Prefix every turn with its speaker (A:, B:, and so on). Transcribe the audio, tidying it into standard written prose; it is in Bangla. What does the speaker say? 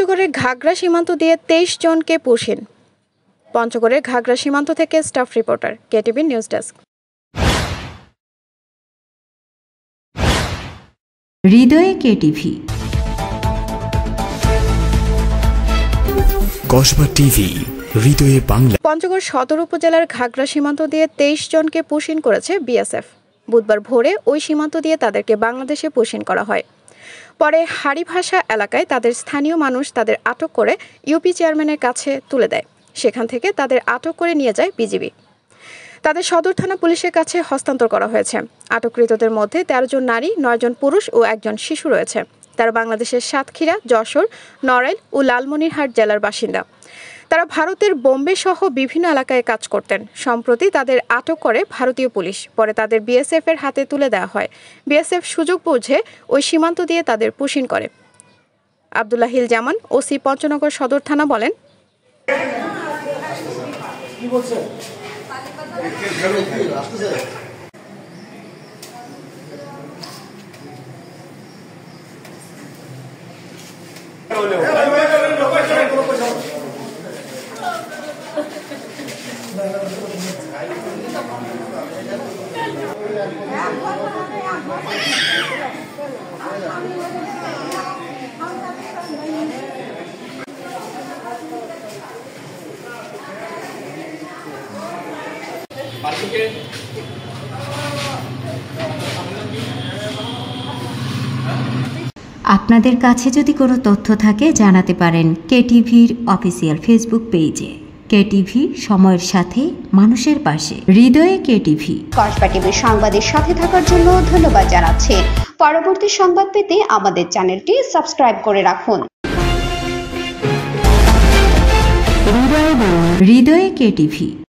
A: পঞ্চগড়ের ঘাগড়া সীমান্ত দিয়ে ২৩ জনকে পুশিন। পঞ্চগড়ের ঘাগড়া সীমান্ত থেকে staff reporter, KTV news desk.
B: হৃদয়ে কেটিভি।
C: কসবা টিভি, হৃদয়ে বাংলা।
A: পঞ্চগড় সদর উপজেলার ঘাগড়া সীমান্ত দিয়ে ২৩ জনকে পুশিন করেছে বিএসএফ। বুধবার ভোরে ওই সীমান্ত দিয়ে তাদেরকে বাংলাদেশে পুশিন করা হয়। পরে হাড়িভাষা এলাকায় তাদের স্থানীয় মানুষ তাদের আটক করে ইউপি চেয়ারম্যানের কাছে তুলে দেয়। সেখান থেকে তাদের আটক করে নিয়ে যায় বিজিবি। তাদের সদর থানা পুলিশের কাছে হস্তান্তর করা হয়েছে। আটককৃতদের মধ্যে ১৩ জন নারী, ৯ জন পুরুষ ও ১ জন শিশু রয়েছে। তারা বাংলাদেশের সাতক্ষীরা, যশোর, নড়াইল ও লালমনিরহাট জেলার বাসিন্দা। তারা ভারতের বোম্বে সহ বিভিন্ন এলাকায় কাজ করতেন। সম্প্রতি তাদের আটক করে ভারতীয় পুলিশ। পরে তাদের বিএসএফ এর হাতে তুলে দেওয়া হয়। বিএসএফ সুযোগ বুঝে ওই সীমান্ত দিয়ে তাদের পুশিন করে। আব্দুল্লাহিল জামান, ওসি পঞ্চনগর সদর থানা বলেন,
B: আপনাদের কাছে যদি কোনো তথ্য থাকে জানাতে পারেন কেটিভির অফিসিয়াল ফেসবুক পেজে। কেটিভি, সময়ের সাথে মানুষের পাশে। হৃদয়ে কেটিভি।
D: কসবা টিভির সংবাদের সাথে থাকার জন্য ধন্যবাদ জানাচ্ছি। পরবর্তী সংবাদ পেতে আমাদের চ্যানেলটি সাবস্ক্রাইব করে রাখুন।
B: হৃদয়ে কেটিভি।